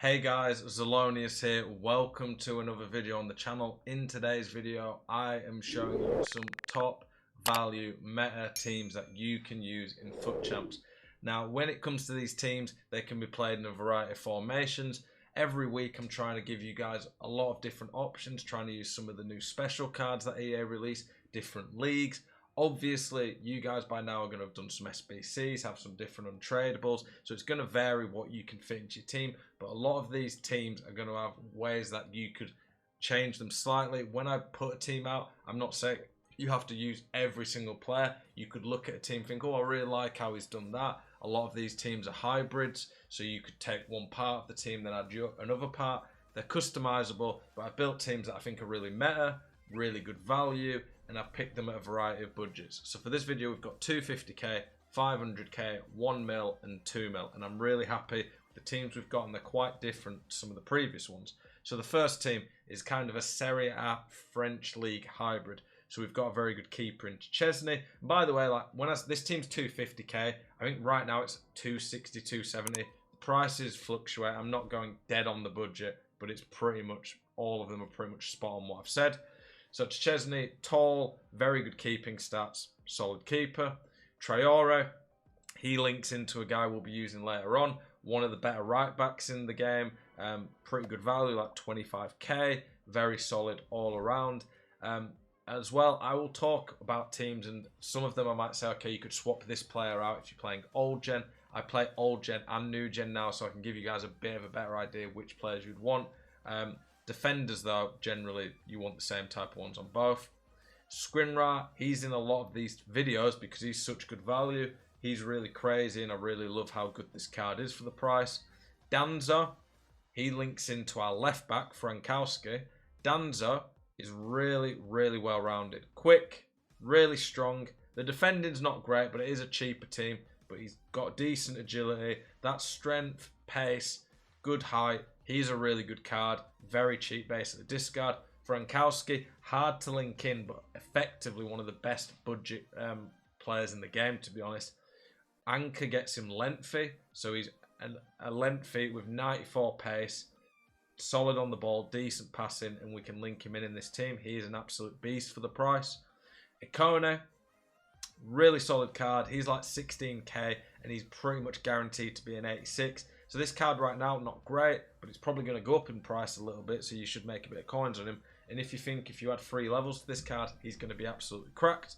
Hey guys, Zelonius here. Welcome to another video on the channel. In today's video, I am showing you some top value meta teams that you can use in FUT Champs. Now, when it comes to these teams, they can be played in a variety of formations. Every week, I'm trying to give you guys a lot of different options, trying to use some of the new special cards that EA release, different leagues. Obviously, you guys by now are going to have done some SBCs, have some different untradables, so it's going to vary what you can fit into your team, but a lot of these teams are going to have ways that you could change them slightly. When I put a team out, I'm not saying you have to use every single player. You could look at a team and think, oh, I really like how he's done that. A lot of these teams are hybrids, so you could take one part of the team, then add another part. They're customizable, but I built teams that I think are really meta, really good value, and I've picked them at a variety of budgets. So for this video, we've got 250k, 500k, 1 mil, and 2 mil, and I'm really happy with the teams we've got, and they're quite different to some of the previous ones. So the first team is kind of a Serie A French League hybrid. So we've got a very good keeper in Chesney. And by the way, like this team's 250k, I think right now it's 260, 270. The prices fluctuate. I'm not going dead on the budget, but it's pretty much all of them are pretty much spot on what I've said. So it's Chesney, tall, very good keeping stats, solid keeper. Traore, he links into a guy we'll be using later on, one of the better right backs in the game, pretty good value, like 25k, very solid all around. As well, I will talk about teams, and some of them I might say, okay, you could swap this player out if you're playing old gen. I play old gen and new gen now, so I can give you guys a bit of a better idea which players you'd want. Defenders, though, generally, you want the same type of ones on both. Skriniar, he's in a lot of these videos because he's such good value. He's really crazy, and I really love how good this card is for the price. Danzo, he links into our left back, Frankowski. Danzo is really, really well-rounded. Quick, really strong. The defending's not great, but it is a cheaper team. But he's got decent agility. That's strength, pace, good height. He's a really good card. Very cheap, basically. Discard. Frankowski, hard to link in, but effectively one of the best budget players in the game, to be honest. Anchor gets him lengthy. So he's a lengthy with 94 pace. Solid on the ball, decent passing, and we can link him in this team. He is an absolute beast for the price. Ikone, really solid card. He's like 16k, and he's pretty much guaranteed to be an 86. So this card right now, not great, but it's probably going to go up in price a little bit, so you should make a bit of coins on him. And if you think if you add 3 levels to this card, he's going to be absolutely cracked.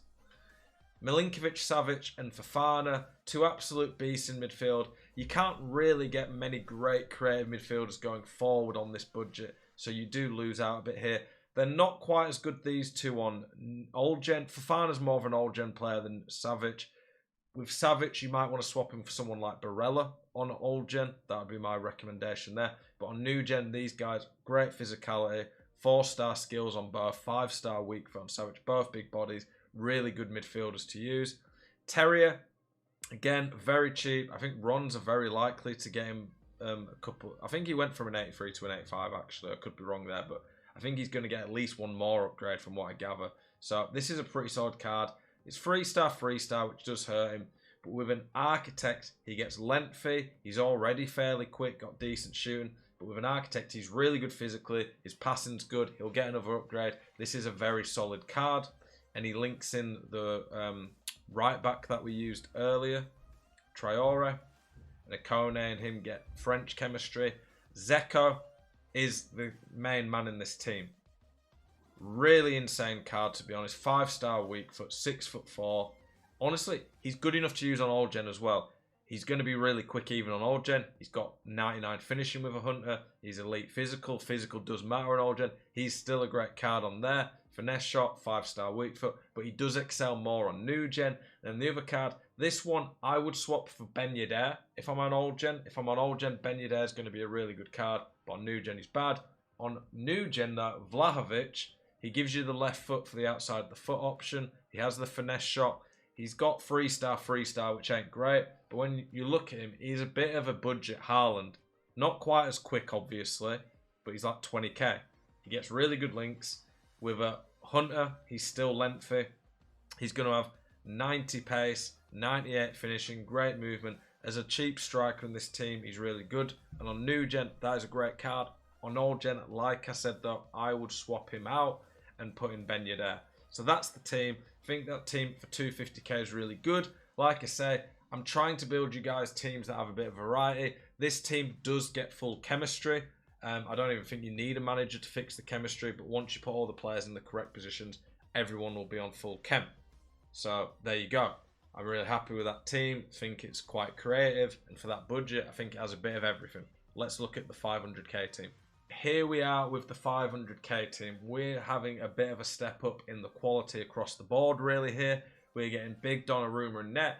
Milinkovic, Savic, and Fofana, 2 absolute beasts in midfield. You can't really get many great creative midfielders going forward on this budget, so you do lose out a bit here. They're not quite as good, these two, on old gen. Fofana's more of an old gen player than Savic. With Savic, you might want to swap him for someone like Barella on old gen. That would be my recommendation there. But on new gen, these guys, great physicality, 4-star skills on both, 5-star weak foot on Savic, both big bodies, really good midfielders to use. Terrier, again, very cheap. I think Rons are very likely to get him a couple. I think he went from an 83 to an 85, actually. I could be wrong there, but I think he's going to get at least one more upgrade from what I gather. So this is a pretty solid card. It's 3-star, which does hurt him. But with an Architect, he gets lengthy. He's already fairly quick, got decent shooting. But with an Architect, he's really good physically. His passing's good. He'll get another upgrade. This is a very solid card. And he links in the right back that we used earlier. Traore. And Ikone and him get French chemistry. Zeko is the main man in this team. Really insane card, to be honest. 5-star weak foot, 6'4". Honestly, he's good enough to use on old gen as well. He's going to be really quick even on old gen. He's got 99 finishing with a hunter. He's elite physical. Physical does matter on old gen. He's still a great card on there. Finesse shot, 5-star weak foot. But he does excel more on new gen than the other card. This one, I would swap for Ben Yedder if I'm on old gen. If I'm on old gen, Ben Yedder is going to be a really good card. But on new gen, he's bad. On new gen, Vlahovic, he gives you the left foot for the outside of the foot option. He has the finesse shot. He's got 3-star, which ain't great. But when you look at him, he's a bit of a budget Haaland. Not quite as quick, obviously, but he's like 20k. He gets really good links. With a Hunter, he's still lengthy. He's going to have 90 pace, 98 finishing, great movement, As a cheap striker in this team, he's really good. And on new gen, that is a great card. On old gen, like I said though, I would swap him out and put in Ben Yedder. So that's the team. I think that team for 250k is really good. Like I say, I'm trying to build you guys teams that have a bit of variety. This team does get full chemistry. I don't even think you need a manager to fix the chemistry, but once you put all the players in the correct positions, everyone will be on full chem. So there you go. I'm really happy with that team. I think it's quite creative, and for that budget, I think it has a bit of everything. Let's look at the 500k team. Here we are with the 500k team. We're having a bit of a step up in the quality across the board really here. We're getting big Donnarumma and net.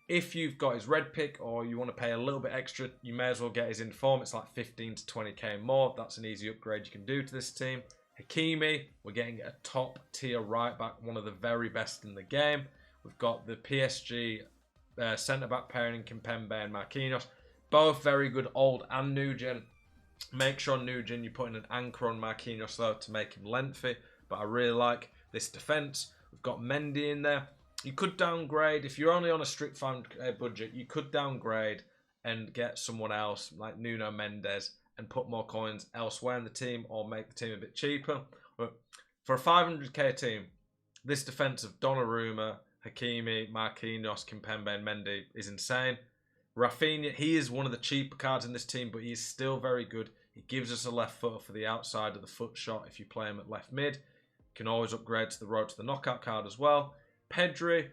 If you've got his red pick or you want to pay a little bit extra, you may as well get his inform. It's like 15 to 20k more. That's an easy upgrade you can do to this team. Hakimi, we're getting a top tier right back, one of the very best in the game. We've got the PSG centre-back pairing in Kimpembe and Marquinhos. Both very good old and new gen. Make sure new gen you put in an anchor on Marquinhos though to make him lengthy. But I really like this defence. We've got Mendy in there. You could downgrade. If you're only on a strict 500k budget, you could downgrade and get someone else like Nuno Mendes and put more coins elsewhere in the team or make the team a bit cheaper. But for a 500k team, this defence of Donnarumma, Hakimi, Marquinhos, Kimpembe and Mendy is insane. Rafinha, he is one of the cheaper cards in this team, but he is still very good. He gives us a left footer for the outside of the foot shot if you play him at left mid. You can always upgrade to the road to the knockout card as well. Pedri,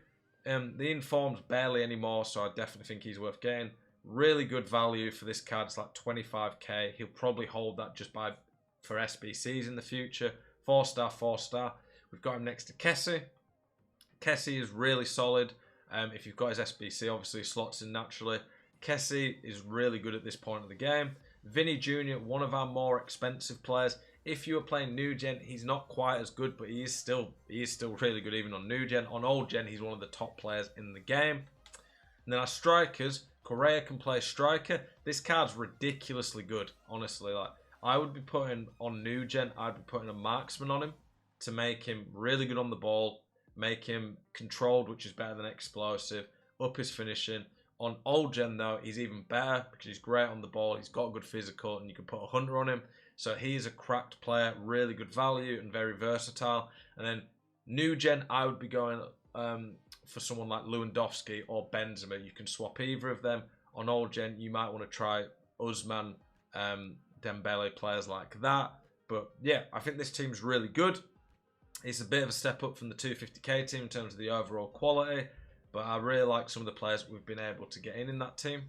the inform's barely anymore, so I definitely think he's worth getting. Really good value for this card. It's like 25k. He'll probably hold that just for SBCs in the future. 4-star, 4-star. We've got him next to Kessie. Kessie is really solid. If you've got his SBC, obviously slots in naturally. Kessie is really good at this point of the game. Vinny Jr., one of our more expensive players. If you were playing new gen, he's not quite as good, but he is still really good even on new gen. On old gen, he's one of the top players in the game. And then our strikers, Correa can play striker. This card's ridiculously good, honestly. Like I would be putting on new gen, I'd be putting a marksman on him to make him really good on the ball, make him controlled, which is better than explosive, up his finishing. On old gen though, he's even better because he's great on the ball, he's got good physical, and you can put a hunter on him. So he is a cracked player, really good value and very versatile. And then new gen, I would be going for someone like Lewandowski or Benzema. You can swap either of them. On old gen, you might want to try Usman, Dembele, players like that. But yeah, I think this team's really good. It's a bit of a step up from the 250k team in terms of the overall quality. But I really like some of the players we've been able to get in that team.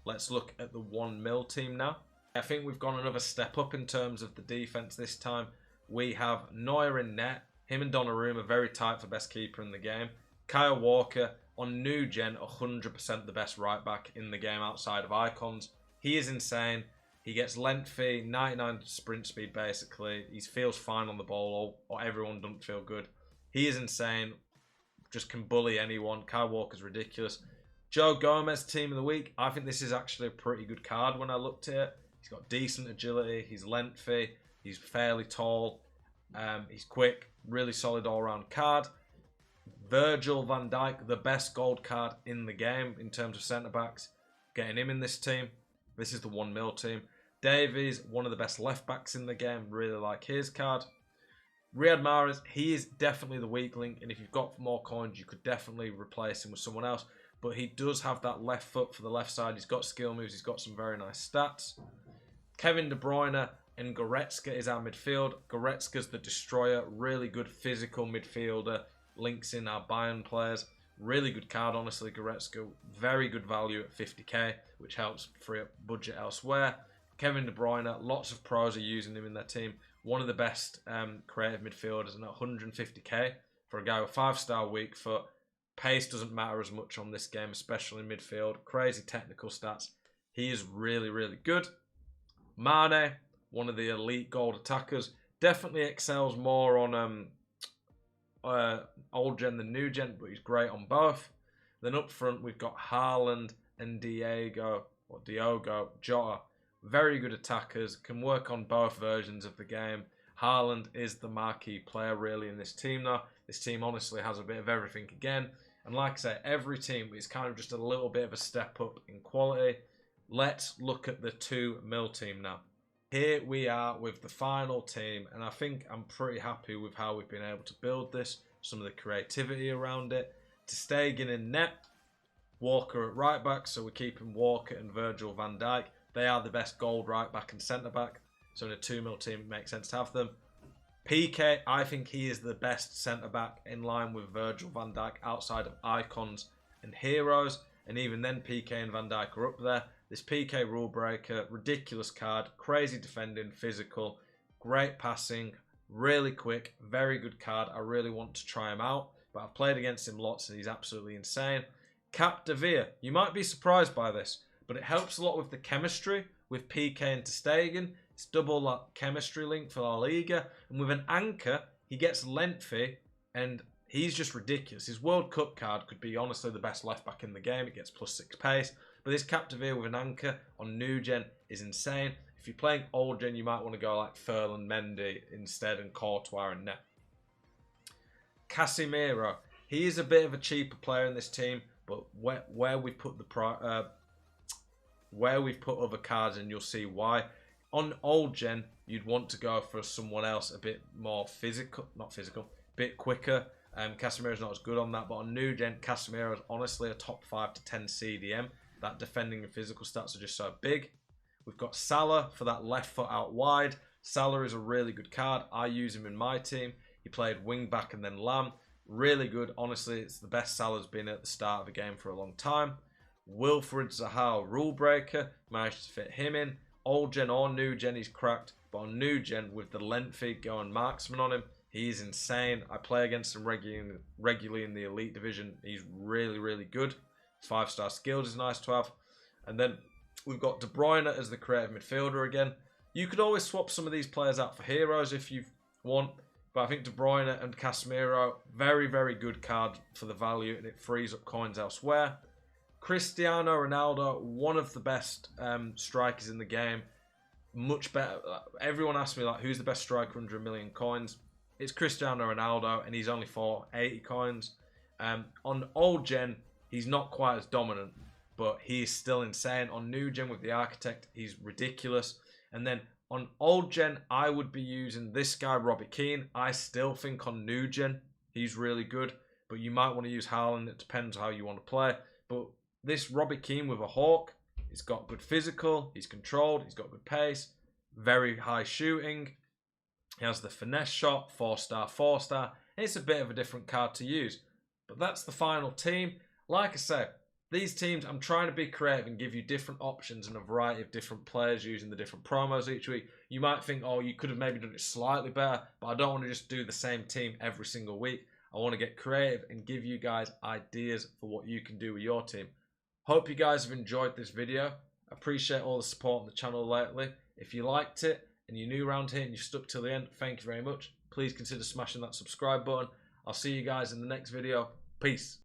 Let's look at the 1 mil team now. I think we've gone another step up in terms of the defense this time. We have Neuer in net. Him and Donnarumma very tight for best keeper in the game. Kyle Walker on new gen, 100% the best right back in the game outside of icons. He is insane. He gets lengthy, 99 sprint speed basically. He feels fine on the ball, or everyone doesn't feel good. He is insane. Just can bully anyone. Kyle Walker's ridiculous. Joe Gomez, team of the week. I think this is actually a pretty good card when I looked at it. He's got decent agility. He's lengthy. He's fairly tall. He's quick. Really solid all-round card. Virgil van Dijk, the best gold card in the game in terms of centre-backs. Getting him in this team. This is the 1 mil team. Davies, one of the best left-backs in the game. Really like his card. Riyad Mahrez, he is definitely the weak link. And if you've got more coins, you could definitely replace him with someone else. But he does have that left foot for the left side. He's got skill moves. He's got some very nice stats. Kevin De Bruyne and Goretzka is our midfield. Goretzka's the destroyer. Really good physical midfielder. Links in our Bayern players. Really good card, honestly, Goretzka. Very good value at 50k, which helps free up budget elsewhere. Kevin De Bruyne, lots of pros are using him in their team. One of the best creative midfielders, and at 150k for a guy with 5-star weak foot. Pace doesn't matter as much on this game, especially in midfield. Crazy technical stats. He is really, really good. Mane, one of the elite gold attackers, definitely excels more on old gen than new gen, but he's great on both. Then up front, we've got Haaland and Diogo Jota. Very good attackers, can work on both versions of the game. Haaland is the marquee player really in this team though. This team honestly has a bit of everything again. And like I say, every team is kind of just a little bit of a step up in quality. Let's look at the 2 mil team now. Here we are with the final team, and I think I'm pretty happy with how we've been able to build this, some of the creativity around it. Ter Stegen in net, Walker at right back, so we're keeping Walker and Virgil van Dijk. They are the best gold right back and centre back, so in a 2 mil team it makes sense to have them. PK, I think he is the best centre back in line with Virgil van Dijk outside of icons and heroes, and even then PK and Van Dijk are up there. This PK rule breaker, ridiculous card, crazy defending, physical, great passing, really quick, very good card. I really want to try him out, but I've played against him lots and he's absolutely insane. Cap de Villa, you might be surprised by this, but it helps a lot with the chemistry with PK and Ter Stegen. It's double chemistry link for La Liga, and with an anchor, he gets lengthy, and he's just ridiculous. His World Cup card could be honestly the best left back in the game. It gets +6 pace, but this Cap de Villa with an anchor on new gen is insane. If you're playing old gen, you might want to go like Ferland Mendy instead and Courtois and net. Casemiro, he is a bit of a cheaper player in this team, but where we put the where we've put other cards, and you'll see why. On old gen, you'd want to go for someone else a bit more physical, not physical, a bit quicker. Casemiro's not as good on that, but on new gen, Casemiro is honestly a top 5 to 10 CDM. That defending and physical stats are just so big. We've got Salah for that left foot out wide. Salah is a really good card. I use him in my team. He played wing back and then Lamb. Really good. Honestly, it's the best Salah's been at the start of a game for a long time. Wilfred Zaha, rule breaker. Managed to fit him in. Old gen or new gen, he's cracked. But on new gen, with the lengthy going marksman on him, he's insane. I play against him regularly in the elite division. He's really, really good. 5-star skills is nice to have. And then we've got De Bruyne as the creative midfielder again. You could always swap some of these players out for heroes if you want. But I think De Bruyne and Casemiro, very, very good card for the value, and it frees up coins elsewhere. Cristiano Ronaldo, one of the best strikers in the game. Much better. Everyone asks me, like, who's the best striker under 1 million coins? It's Cristiano Ronaldo, and he's only for 80 coins. On old gen, he's not quite as dominant, but he's still insane. On new gen with the Architect, he's ridiculous. And then on old gen, I would be using this guy, Keane. I still think on new gen, he's really good, but you might want to use Haaland. It depends how you want to play. But this Keane with a hawk, he's got good physical, he's controlled, he's got good pace, very high shooting. He has the finesse shot, 4-star, 4-star. It's a bit of a different card to use. But that's the final team. Like I said, these teams, I'm trying to be creative and give you different options and a variety of different players using the different promos each week. You might think, oh, you could have maybe done it slightly better, but I don't want to just do the same team every single week. I want to get creative and give you guys ideas for what you can do with your team. Hope you guys have enjoyed this video. I appreciate all the support on the channel lately. If you liked it and you're new around here and you stuck till the end, thank you very much. Please consider smashing that subscribe button. I'll see you guys in the next video. Peace.